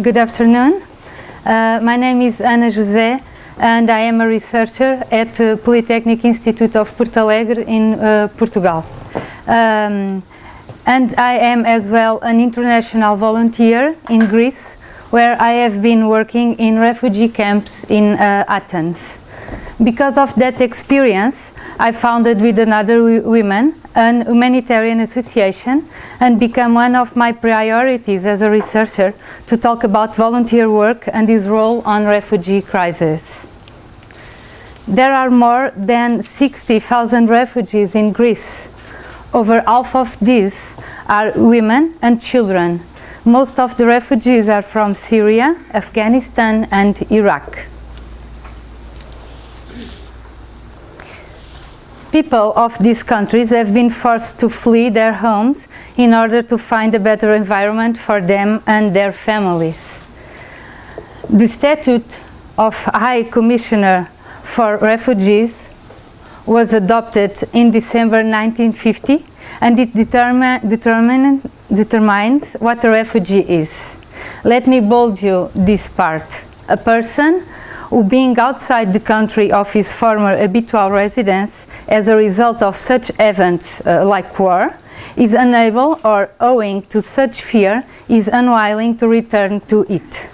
Good afternoon. My name is Ana José and I am a researcher at the Polytechnic Institute of Portalegre in Portugal. And I am as well an international volunteer in Greece, where I have been working in refugee camps in Athens. Because of that experience, I founded with another woman an humanitarian association and became one of my priorities as a researcher to talk about volunteer work and its role on refugee crisis. There are more than 60,000 refugees in Greece. Over half of these are women and children. Most of the refugees are from Syria, Afghanistan and Iraq. People of these countries have been forced to flee their homes in order to find a better environment for them and their families. The Statute of High Commissioner for Refugees was adopted in December 1950, and it determines what a refugee is. Let me bold you this part. A person who, being outside the country of his former habitual residence as a result of such events like war, is unable or owing to such fear is unwilling to return to it.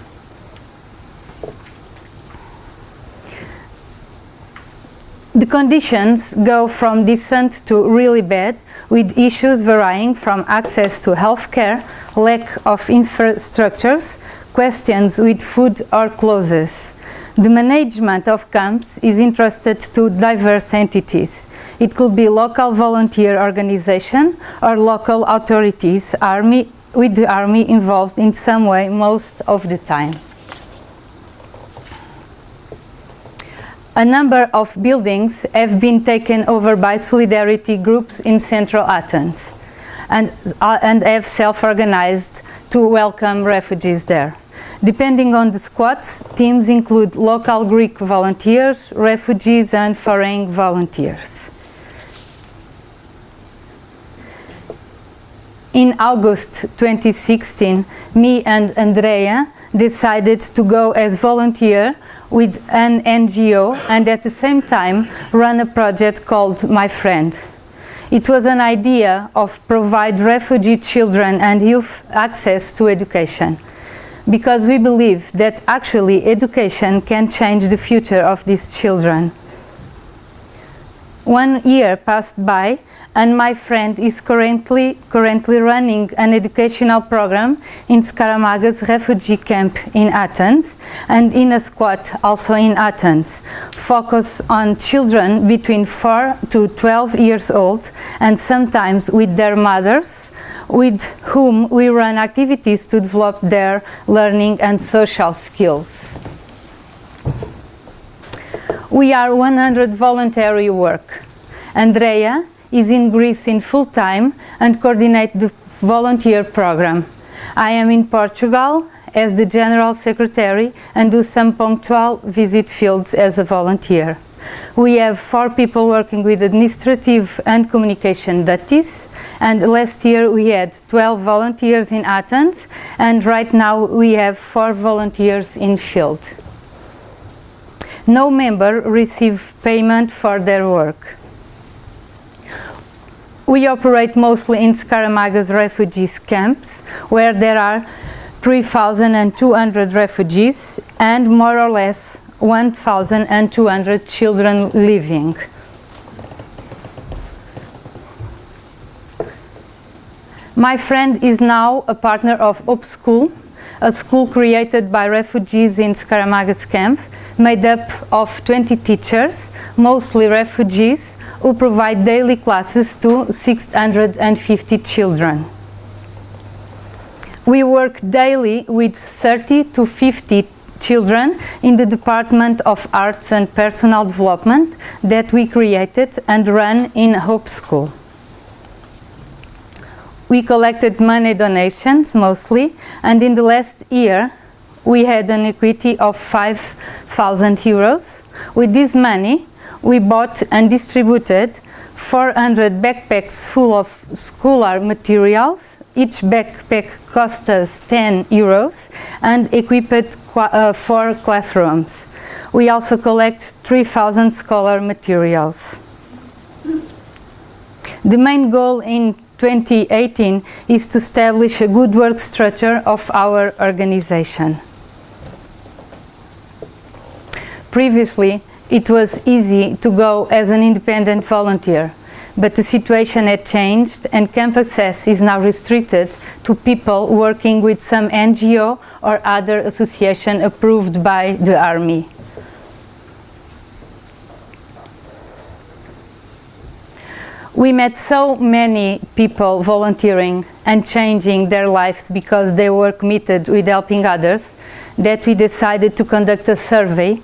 The conditions go from decent to really bad, with issues varying from access to health care, lack of infrastructures, questions with food or clothes. The management of camps is entrusted to diverse entities. It could be local volunteer organization or local authorities, with the army involved in some way most of the time. A number of buildings have been taken over by solidarity groups in central Athens and have self-organized to welcome refugees there. Depending on the squads, teams include local Greek volunteers, refugees and foreign volunteers. In August 2016, me and Andrea decided to go as volunteer with an NGO and at the same time run a project called My Friend. It was an idea of provide refugee children and youth access to education, because we believe that actually education can change the future of these children. 1 year passed by and My Friend is currently running an educational program in Scaramaga's refugee camp in Athens and in a squat also in Athens, focus on children between 4 to 12 years old and sometimes with their mothers, with whom we run activities to develop their learning and social skills. We are 100 voluntary work. Andrea is in Greece in full-time and coordinates the volunteer program. I am in Portugal as the General Secretary and do some punctual visit fields as a volunteer. We have 4 people working with administrative and communication duties, and last year we had 12 volunteers in Athens, and right now we have 4 volunteers in field. No member receives payment for their work. We operate mostly in Scaramaga's refugee camps, where there are 3,200 refugees and more or less 1,200 children living. My Friend is now a partner of Hope School, a school created by refugees in Scaramaga's camp, made up of 20 teachers, mostly refugees, who provide daily classes to 650 children. We work daily with 30 to 50 children in the Department of Arts and Personal Development that we created and run in Hope School. We collected money donations mostly, and in the last year we had an equity of 5,000 euros. With this money, we bought and distributed 400 backpacks full of scholar materials. Each backpack cost us 10 euros and equipped 4 classrooms. We also collect 3,000 scholar materials. The main goal in 2018 is to establish a good work structure of our organization. Previously, it was easy to go as an independent volunteer, but the situation had changed and camp access is now restricted to people working with some NGO or other association approved by the Army. We met so many people volunteering and changing their lives because they were committed with helping others that we decided to conduct a survey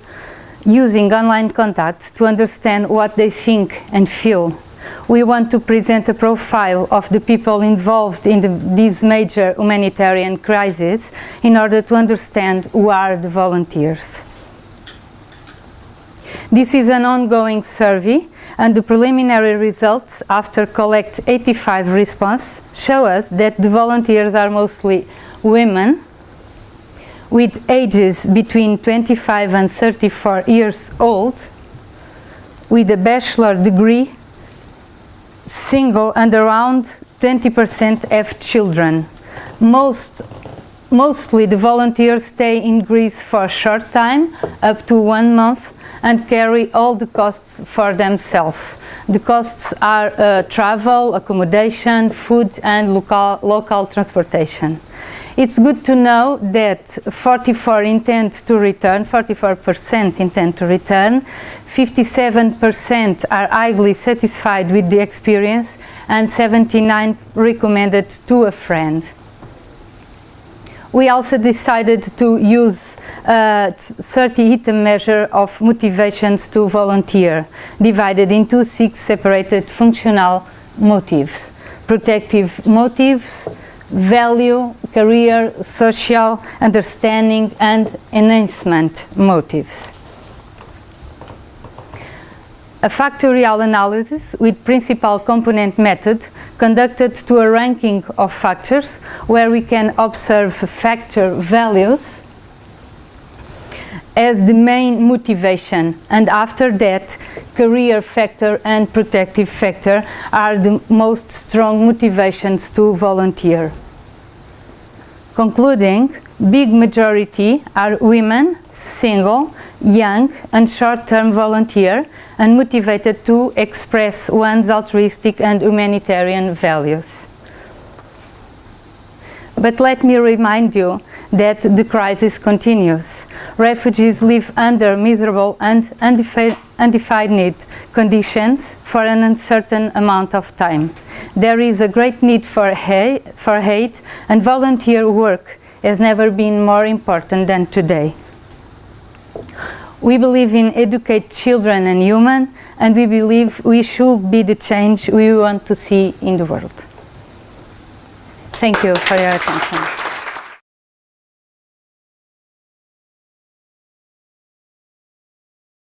using online contacts to understand what they think and feel. We want to present a profile of the people involved in these major humanitarian crises in order to understand who are the volunteers. This is an ongoing survey, and the preliminary results, after collect 85 responses, show us that the volunteers are mostly women with ages between 25 and 34 years old, with a bachelor degree, single, and around 20% have children. Mostly the volunteers stay in Greece for a short time, up to 1 month, and carry all the costs for themselves. The costs are travel, accommodation, food, and local transportation. It's good to know that 44% intend to return, 57% are highly satisfied with the experience, and 79% recommended to a friend. We also decided to use a 30-item measure of motivations to volunteer, divided into 6 separated functional motives: protective motives, value, career, social, understanding, and enhancement motives. A factorial analysis with principal component method conducted to a ranking of factors where we can observe factor values as the main motivation, and after that career factor and protective factor are the most strong motivations to volunteer. Concluding, big majority are women, single, young, and short-term volunteer, and motivated to express one's altruistic and humanitarian values. But let me remind you that the crisis continues. Refugees live under miserable and undefined conditions for an uncertain amount of time. There is a great need for aid, and volunteer work has never been more important than today. We believe in educate children and human, and we believe we should be the change we want to see in the world. Thank you for your attention.